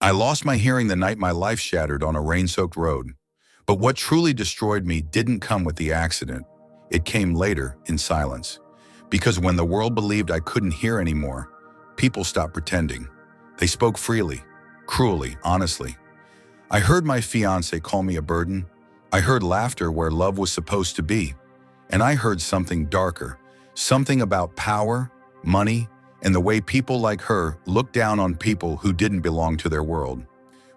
I lost my hearing the night my life shattered on a rain-soaked road. But what truly destroyed me didn't come with the accident. It came later in silence. Because when the world believed I couldn't hear anymore, people stopped pretending. They spoke freely, cruelly, honestly. I heard my fiancé call me a burden. I heard laughter where love was supposed to be. And I heard something darker, something about power, money, and the way people like her looked down on people who didn't belong to their world.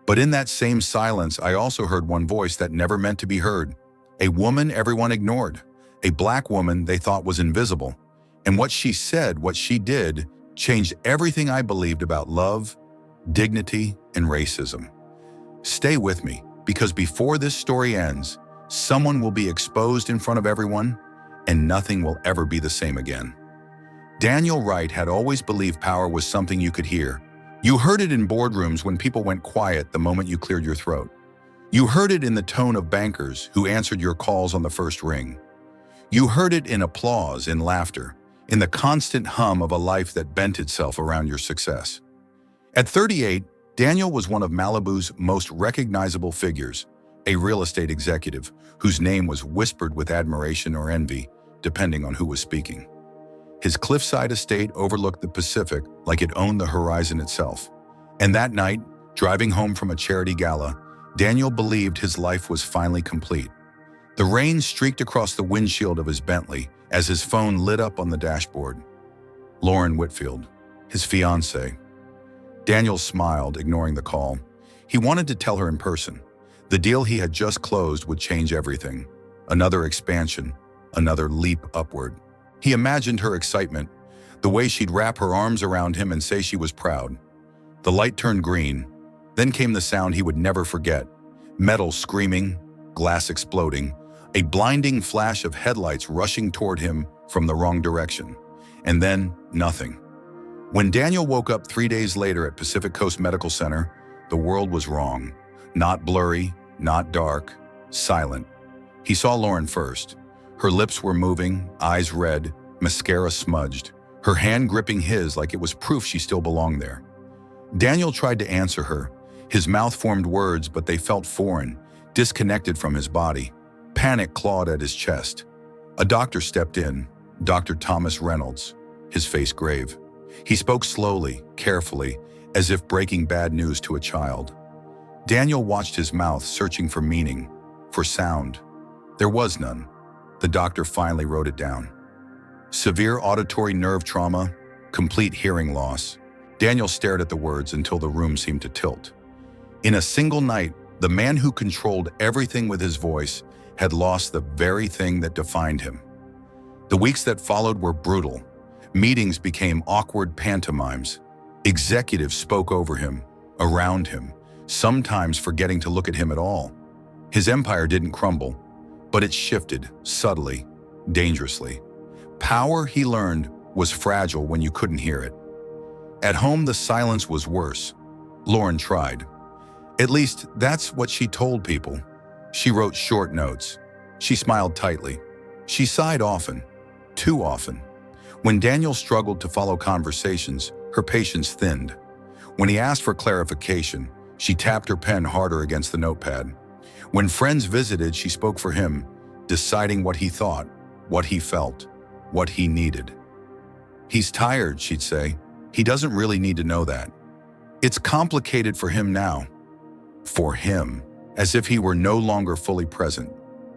But in that same silence, I also heard one voice that never meant to be heard. A woman everyone ignored. A black woman they thought was invisible. And what she said, what she did, changed everything I believed about love, dignity, and racism. Stay with me, because before this story ends, someone will be exposed in front of everyone, and nothing will ever be the same again. Daniel Wright had always believed power was something you could hear. You heard it in boardrooms when people went quiet the moment you cleared your throat. You heard it in the tone of bankers who answered your calls on the first ring. You heard it in applause, in laughter, in the constant hum of a life that bent itself around your success. At 38, Daniel was one of Malibu's most recognizable figures, a real estate executive whose name was whispered with admiration or envy, depending on who was speaking. His cliffside estate overlooked the Pacific like it owned the horizon itself. And that night, driving home from a charity gala, Daniel believed his life was finally complete. The rain streaked across the windshield of his Bentley as his phone lit up on the dashboard. Lauren Whitfield, his fiancée. Daniel smiled, ignoring the call. He wanted to tell her in person. The deal he had just closed would change everything. Another expansion, another leap upward. He imagined her excitement, the way she'd wrap her arms around him and say she was proud. The light turned green. Then came the sound he would never forget. Metal screaming, glass exploding, a blinding flash of headlights rushing toward him from the wrong direction. And then, nothing. When Daniel woke up 3 days later at Pacific Coast Medical Center, the world was wrong. Not blurry, not dark, silent. He saw Lauren first. Her lips were moving, eyes red, mascara smudged, her hand gripping his like it was proof she still belonged there. Daniel tried to answer her. His mouth formed words, but they felt foreign, disconnected from his body. Panic clawed at his chest. A doctor stepped in, Dr. Thomas Reynolds, his face grave. He spoke slowly, carefully, as if breaking bad news to a child. Daniel watched his mouth, searching for meaning, for sound. There was none. The doctor finally wrote it down. Severe auditory nerve trauma, complete hearing loss. Daniel stared at the words until the room seemed to tilt. In a single night, the man who controlled everything with his voice had lost the very thing that defined him. The weeks that followed were brutal. Meetings became awkward pantomimes. Executives spoke over him, around him, sometimes forgetting to look at him at all. His empire didn't crumble, but it shifted, subtly, dangerously. Power, he learned, was fragile when you couldn't hear it. At home, the silence was worse. Lauren tried. At least, that's what she told people. She wrote short notes. She smiled tightly. She sighed often, too often. When Daniel struggled to follow conversations, her patience thinned. When he asked for clarification, she tapped her pen harder against the notepad. When friends visited, she spoke for him, deciding what he thought, what he felt, what he needed. He's tired, she'd say. He doesn't really need to know that. It's complicated for him now. For him, as if he were no longer fully present.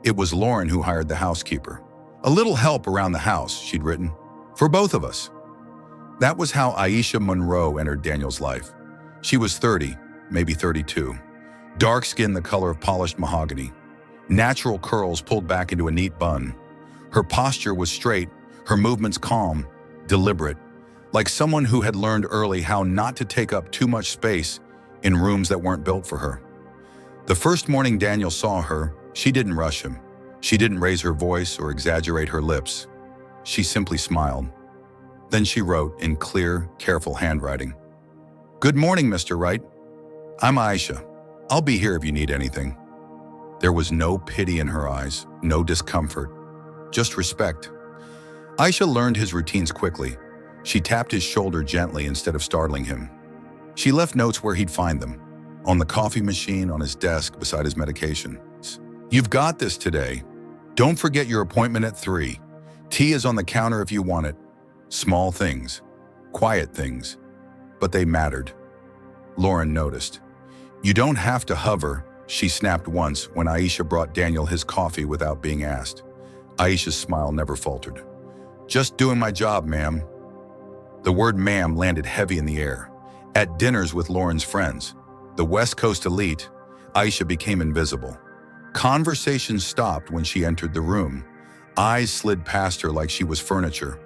It was Lauren who hired the housekeeper. A little help around the house, she'd written. For both of us. That was how Aisha Monroe entered Daniel's life. She was 30, maybe 32. Dark skin the color of polished mahogany. Natural curls pulled back into a neat bun. Her posture was straight, her movements calm, deliberate, like someone who had learned early how not to take up too much space in rooms that weren't built for her. The first morning Daniel saw her, she didn't rush him. She didn't raise her voice or exaggerate her lips. She simply smiled. Then she wrote in clear, careful handwriting. "Good morning, Mr. Wright. I'm Aisha. I'll be here if you need anything." There was no pity in her eyes, no discomfort, just respect. Aisha learned his routines quickly. She tapped his shoulder gently instead of startling him. She left notes where he'd find them. on the coffee machine on his desk beside his medication. "You've got this today. Don't forget your appointment at 3. Tea is on the counter if you want it." Small things, quiet things, but they mattered. Lauren noticed. "You don't have to hover," she snapped once when Aisha brought Daniel his coffee without being asked. Aisha's smile never faltered. "Just doing my job, ma'am." The word ma'am landed heavy in the air. At dinners with Lauren's friends, the West Coast elite, Aisha became invisible. Conversation stopped when she entered the room. Eyes slid past her like she was furniture.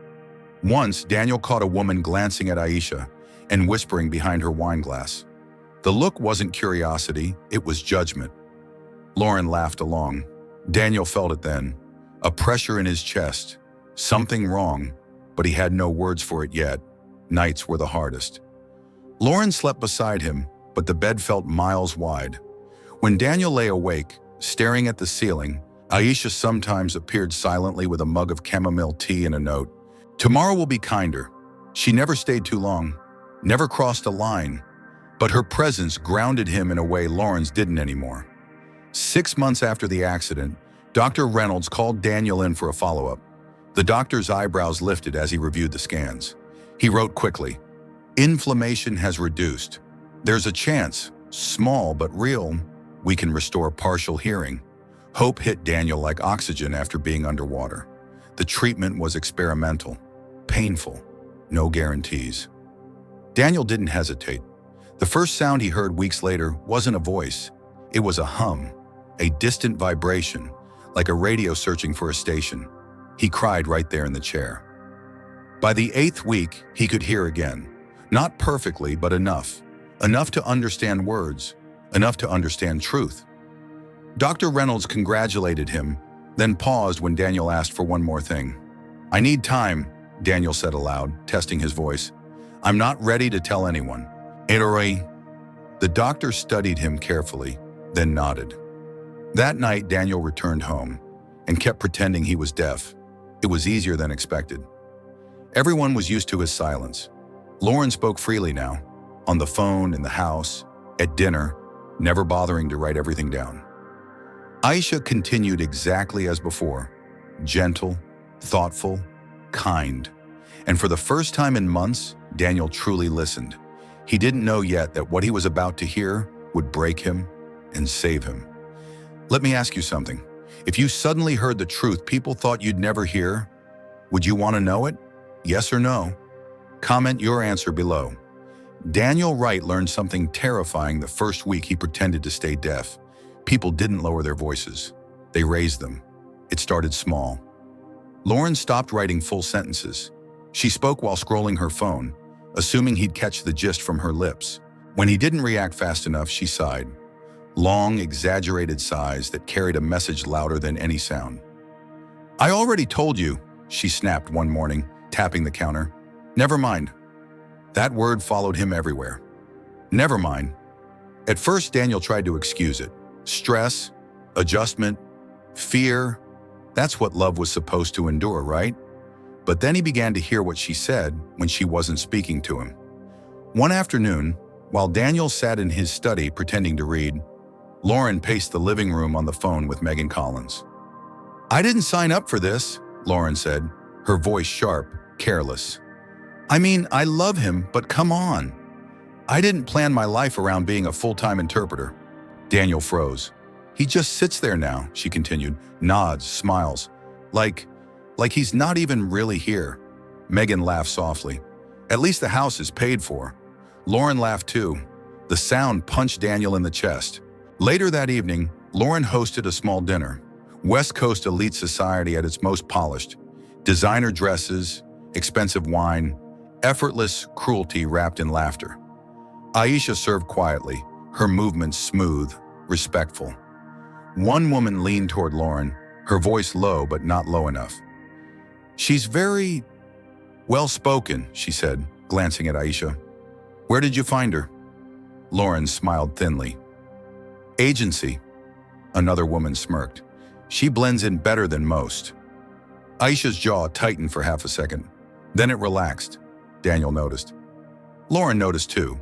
Once, Daniel caught a woman glancing at Aisha and whispering behind her wine glass. The look wasn't curiosity, it was judgment. Lauren laughed along. Daniel felt it then, a pressure in his chest. Something wrong, but he had no words for it yet. Nights were the hardest. Lauren slept beside him, but the bed felt miles wide. When Daniel lay awake, staring at the ceiling, Aisha sometimes appeared silently with a mug of chamomile tea and a note. "Tomorrow will be kinder." She never stayed too long, never crossed a line, but her presence grounded him in a way Lauren's didn't anymore. 6 months after the accident, Dr. Reynolds called Daniel in for a follow-up. The doctor's eyebrows lifted as he reviewed the scans. He wrote quickly, "Inflammation has reduced. There's a chance, small but real, we can restore partial hearing." Hope hit Daniel like oxygen after being underwater. The treatment was experimental, painful, no guarantees. Daniel didn't hesitate. The first sound he heard weeks later wasn't a voice. It was a hum, a distant vibration, like a radio searching for a station. He cried right there in the chair. By the 8th week, he could hear again. Not perfectly, but enough. Enough to understand words, enough to understand truth. Dr. Reynolds congratulated him, then paused when Daniel asked for one more thing. "I need time," Daniel said aloud, testing his voice. "I'm not ready to tell anyone." "Eroi." The doctor studied him carefully, then nodded. That night, Daniel returned home and kept pretending he was deaf. It was easier than expected. Everyone was used to his silence. Lauren spoke freely now, on the phone, in the house, at dinner, never bothering to write everything down. Aisha continued exactly as before, gentle, thoughtful, kind. And for the first time in months, Daniel truly listened. He didn't know yet that what he was about to hear would break him and save him. "Let me ask you something. If you suddenly heard the truth people thought you'd never hear, would you want to know it? Yes or no?" Comment your answer below. Daniel Wright learned something terrifying the first week he pretended to stay deaf. People didn't lower their voices. They raised them. It started small. Lauren stopped writing full sentences. She spoke while scrolling her phone, assuming he'd catch the gist from her lips. When he didn't react fast enough, she sighed. Long, exaggerated sighs that carried a message louder than any sound. "I already told you," she snapped one morning, tapping the counter. "Never mind." That word followed him everywhere. Never mind. At first, Daniel tried to excuse it. Stress, adjustment, fear. That's what love was supposed to endure, right? But then he began to hear what she said when she wasn't speaking to him. One afternoon, while Daniel sat in his study pretending to read, Lauren paced the living room on the phone with Megan Collins. "I didn't sign up for this," Lauren said, her voice sharp, careless. "I mean, I love him, but come on. I didn't plan my life around being a full-time interpreter." Daniel froze. "He just sits there now," she continued, nods, smiles, like he's not even really here. Megan laughed softly. "At least the house is paid for." Lauren laughed too. The sound punched Daniel in the chest. Later that evening, Lauren hosted a small dinner. West Coast elite society at its most polished. Designer dresses, expensive wine, effortless cruelty wrapped in laughter. Aisha served quietly, her movements smooth, respectful. One woman leaned toward Lauren, her voice low but not low enough. "She's very well-spoken," she said, glancing at Aisha. "Where did you find her?" Lauren smiled thinly. "Agency." Another woman smirked. "She blends in better than most." Aisha's jaw tightened for half a second. Then it relaxed, Daniel noticed. Lauren noticed too.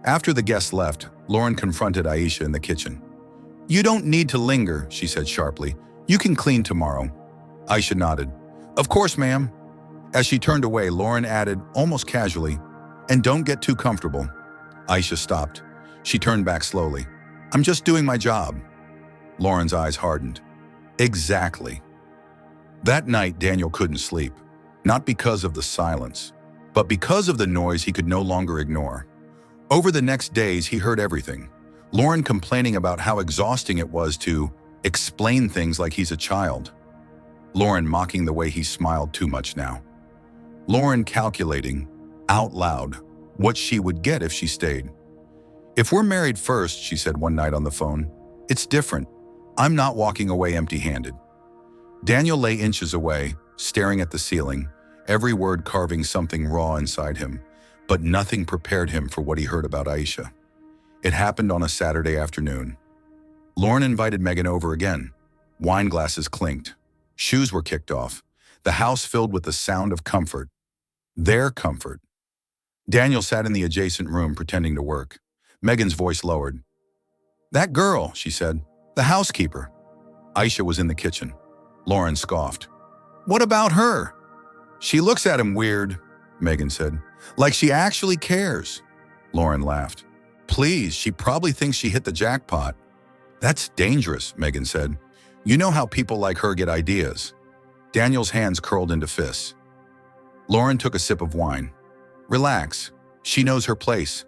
After the guests left, Lauren confronted Aisha in the kitchen. "You don't need to linger," she said sharply. "You can clean tomorrow." Aisha nodded. "Of course, ma'am." As she turned away, Lauren added, almost casually, "And don't get too comfortable." Aisha stopped. She turned back slowly. "I'm just doing my job." Lauren's eyes hardened. Exactly. That night, Daniel couldn't sleep, not because of the silence, but because of the noise he could no longer ignore. Over the next days, he heard everything. Lauren complaining about how exhausting it was to explain things like he's a child. Lauren mocking the way he smiled too much now. Lauren calculating, out loud, what she would get if she stayed. "If we're married first," she said one night on the phone, "it's different. I'm not walking away empty-handed." Daniel lay inches away, staring at the ceiling, every word carving something raw inside him, but nothing prepared him for what he heard about Aisha. It happened on a Saturday afternoon. Lauren invited Megan over again. Wine glasses clinked. Shoes were kicked off. The house filled with the sound of comfort. Their comfort. Daniel sat in the adjacent room pretending to work. Megan's voice lowered. "That girl," she said, "the housekeeper." Aisha was in the kitchen. Lauren scoffed. "What about her?" "She looks at him weird," Megan said. "Like she actually cares." Lauren laughed. "Please, she probably thinks she hit the jackpot." "That's dangerous," Megan said. "You know how people like her get ideas." Daniel's hands curled into fists. Lauren took a sip of wine. "Relax. She knows her place."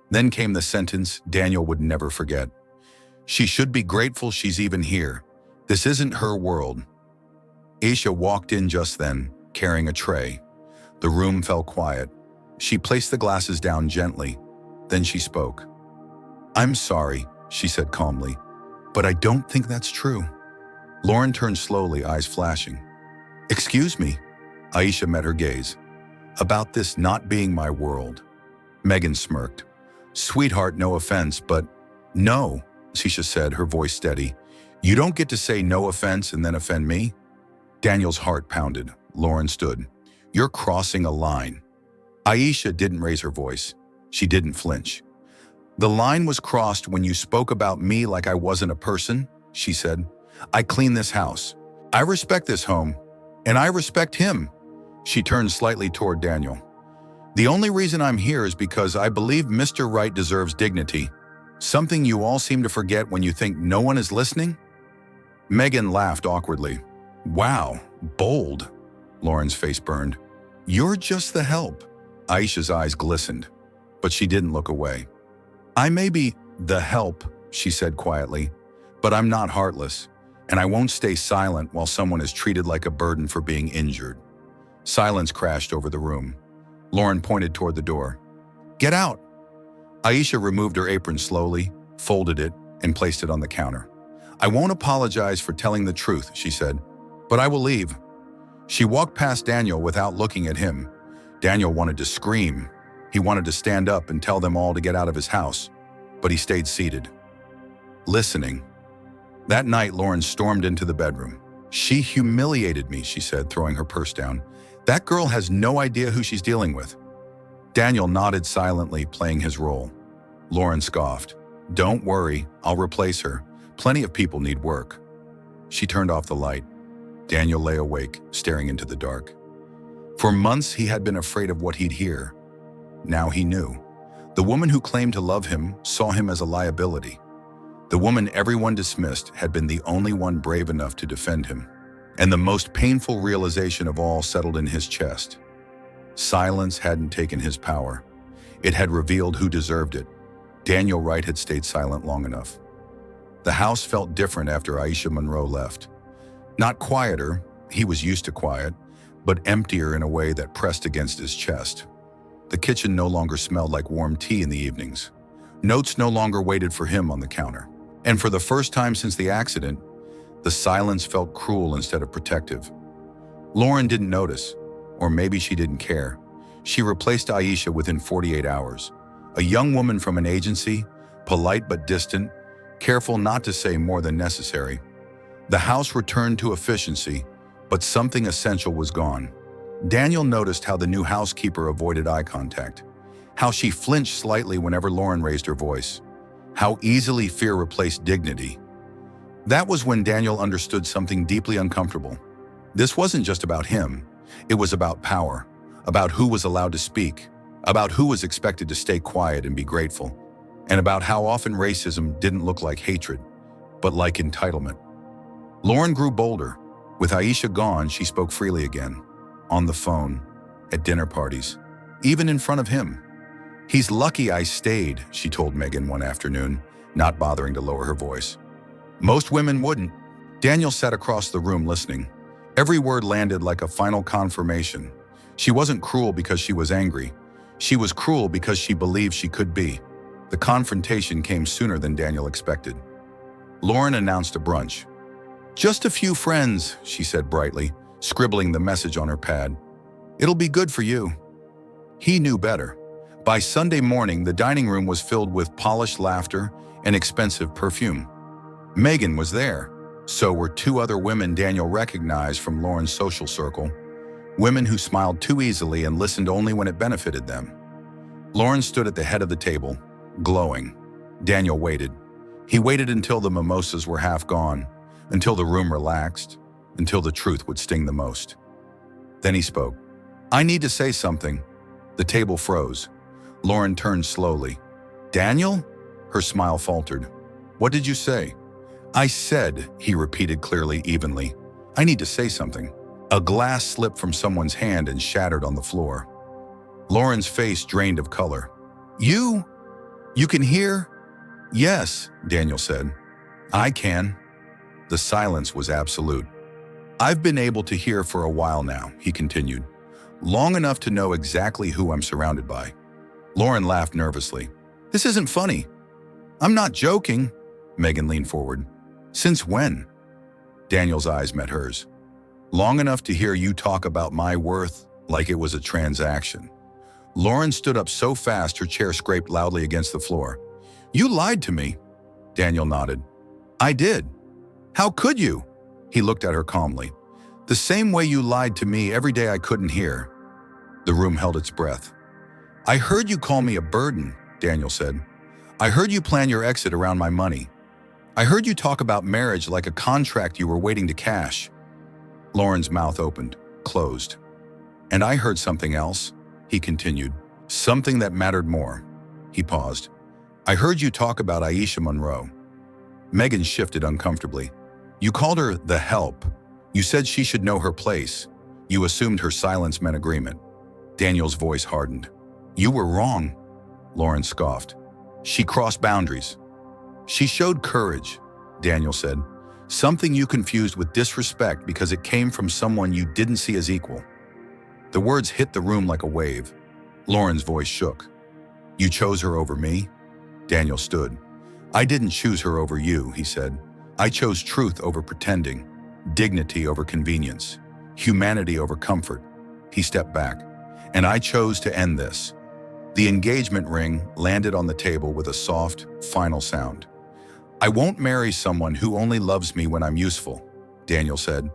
Then came the sentence Daniel would never forget. "She should be grateful she's even here. This isn't her world." Aisha walked in just then, carrying a tray. The room fell quiet. She placed the glasses down gently. Then she spoke. "I'm sorry," she said calmly, "but I don't think that's true." Lauren turned slowly, eyes flashing. "Excuse me?" Aisha met her gaze. "About this not being my world." Megan smirked. "Sweetheart, no offense, but..." "No," Aisha said, her voice steady. "You don't get to say no offense and then offend me." Daniel's heart pounded. Lauren stood. "You're crossing a line." Aisha didn't raise her voice. She didn't flinch. "The line was crossed when you spoke about me like I wasn't a person," she said. "I clean this house. I respect this home. And I respect him." She turned slightly toward Daniel. "The only reason I'm here is because I believe Mr. Right deserves dignity. Something you all seem to forget when you think no one is listening?" Megan laughed awkwardly. "Wow, bold." Lauren's face burned. "You're just the help." Aisha's eyes glistened, but she didn't look away. "I may be the help," she said quietly, "but I'm not heartless, and I won't stay silent while someone is treated like a burden for being injured." Silence crashed over the room. Lauren pointed toward the door. "Get out." Aisha removed her apron slowly, folded it, and placed it on the counter. "I won't apologize for telling the truth," she said, "but I will leave." She walked past Daniel without looking at him. Daniel wanted to scream. He wanted to stand up and tell them all to get out of his house, but he stayed seated, listening. That night, Lauren stormed into the bedroom. "She humiliated me," she said, throwing her purse down. "That girl has no idea who she's dealing with." Daniel nodded silently, playing his role. Lauren scoffed. "Don't worry, I'll replace her. Plenty of people need work." She turned off the light. Daniel lay awake, staring into the dark. For months, he had been afraid of what he'd hear. Now he knew. The woman who claimed to love him saw him as a liability. The woman everyone dismissed had been the only one brave enough to defend him. And the most painful realization of all settled in his chest. Silence hadn't taken his power. It had revealed who deserved it. Daniel Wright had stayed silent long enough. The house felt different after Aisha Monroe left. Not quieter, he was used to quiet, but emptier in a way that pressed against his chest. The kitchen no longer smelled like warm tea in the evenings. Notes no longer waited for him on the counter. And for the first time since the accident, the silence felt cruel instead of protective. Lauren didn't notice, or maybe she didn't care. She replaced Aisha within 48 hours. A young woman from an agency, polite but distant, careful not to say more than necessary. The house returned to efficiency, but something essential was gone. Daniel noticed how the new housekeeper avoided eye contact. how she flinched slightly whenever Lauren raised her voice, how easily fear replaced dignity. That was when Daniel understood something deeply uncomfortable. This wasn't just about him. It was about power, about who was allowed to speak, about who was expected to stay quiet and be grateful, and about how often racism didn't look like hatred, but like entitlement. Lauren grew bolder. With Aisha gone, she spoke freely again, on the phone, at dinner parties, even in front of him. "He's lucky I stayed," she told Megan one afternoon, not bothering to lower her voice. Most women wouldn't. Daniel sat across the room listening. Every word landed like a final confirmation. She wasn't cruel because she was angry. She was cruel because she believed she could be. The confrontation came sooner than Daniel expected. Lauren announced a brunch. "Just a few friends," she said brightly, scribbling the message on her pad. "It'll be good for you." He knew better. By Sunday morning, the dining room was filled with polished laughter and expensive perfume. Megan was there. So were two other women Daniel recognized from Lauren's social circle, women who smiled too easily and listened only when it benefited them. Lauren stood at the head of the table, glowing. Daniel waited. He waited until the mimosas were half gone, until the room relaxed, until the truth would sting the most. Then he spoke. "I need to say something." The table froze. Lauren turned slowly. "Daniel?" Her smile faltered. "What did you say?" "I said," he repeated clearly, evenly, "I need to say something." A glass slipped from someone's hand and shattered on the floor. Lauren's face drained of color. You can hear?" "Yes," Daniel said. "I can." The silence was absolute. "I've been able to hear for a while now," he continued. "Long enough to know exactly who I'm surrounded by." Lauren laughed nervously. "This isn't funny." "I'm not joking." Megan leaned forward. "Since when?" Daniel's eyes met hers. "Long enough to hear you talk about my worth like it was a transaction." Lauren stood up so fast her chair scraped loudly against the floor. "You lied to me." Daniel nodded. "I did." "How could you?" He looked at her calmly. "The same way you lied to me every day I couldn't hear." The room held its breath. "I heard you call me a burden," Daniel said. "I heard you plan your exit around my money. I heard you talk about marriage like a contract you were waiting to cash." Lauren's mouth opened, closed. "And I heard something else," he continued. "Something that mattered more." He paused. "I heard you talk about Aisha Monroe." Megan shifted uncomfortably. "You called her the help. You said she should know her place. You assumed her silence meant agreement." Daniel's voice hardened. "You were wrong," Lauren scoffed. "She crossed boundaries." "She showed courage," Daniel said. "Something you confused with disrespect because it came from someone you didn't see as equal." The words hit the room like a wave. Lauren's voice shook. "You chose her over me?" Daniel stood. "I didn't choose her over you," he said. "I chose truth over pretending, dignity over convenience, humanity over comfort." He stepped back. "And I chose to end this." The engagement ring landed on the table with a soft, final sound. "I won't marry someone who only loves me when I'm useful," Daniel said,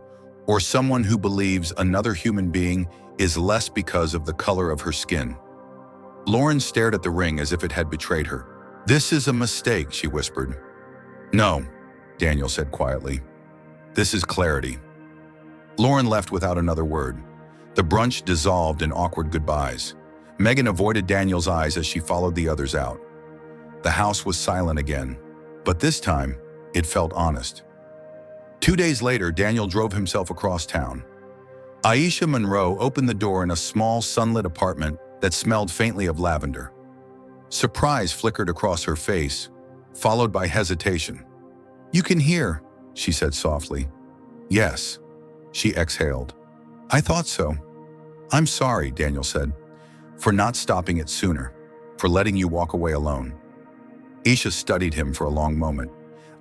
"or someone who believes another human being is less because of the color of her skin." Lauren stared at the ring as if it had betrayed her. "This is a mistake," she whispered. "No," Daniel said quietly. "This is clarity." Lauren left without another word. The brunch dissolved in awkward goodbyes. Megan avoided Daniel's eyes as she followed the others out. The house was silent again, but this time, it felt honest. 2 days later, Daniel drove himself across town. Aisha Monroe opened the door in a small, sunlit apartment that smelled faintly of lavender. Surprise flickered across her face, followed by hesitation. "You can hear," she said softly. "Yes," she exhaled. "I thought so." "I'm sorry," Daniel said, "for not stopping it sooner, for letting you walk away alone." Aisha studied him for a long moment.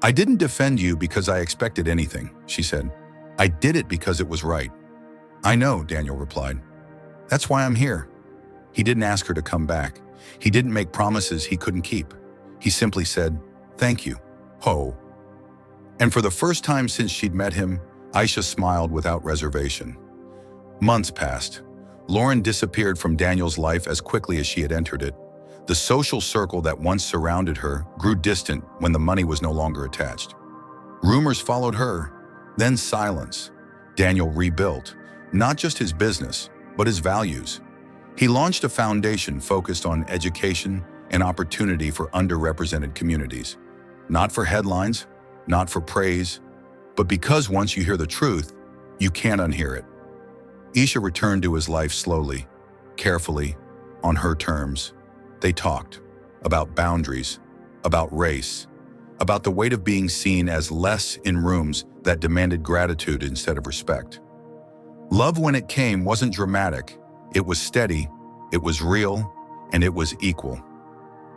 "I didn't defend you because I expected anything," she said. "I did it because it was right." "I know," Daniel replied. "That's why I'm here." He didn't ask her to come back. He didn't make promises he couldn't keep. He simply said, "Thank you." Ho. And for the first time since she'd met him, Aisha smiled without reservation. Months passed. Lauren disappeared from Daniel's life as quickly as she had entered it. The social circle that once surrounded her grew distant when the money was no longer attached. Rumors followed her, then silence. Daniel rebuilt, not just his business, but his values. He launched a foundation focused on education and opportunity for underrepresented communities. Not for headlines, not for praise, but because once you hear the truth, you can't unhear it. Isha returned to his life slowly, carefully, on her terms. They talked about boundaries, about race, about the weight of being seen as less in rooms that demanded gratitude instead of respect. Love, when it came, wasn't dramatic. It was steady, it was real, and it was equal.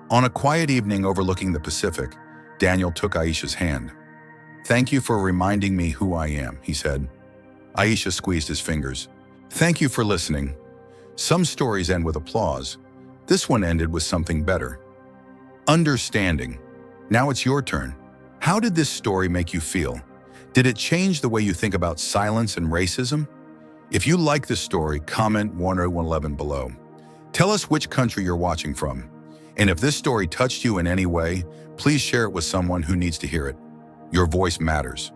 On a quiet evening overlooking the Pacific, Daniel took Aisha's hand. "Thank you for reminding me who I am," he said. Aisha squeezed his fingers. "Thank you for listening." Some stories end with applause. This one ended with something better. Understanding. Now it's your turn. How did this story make you feel? Did it change the way you think about silence and racism? If you like this story, comment 111 below. Tell us which country you're watching from. And if this story touched you in any way, please share it with someone who needs to hear it. Your voice matters.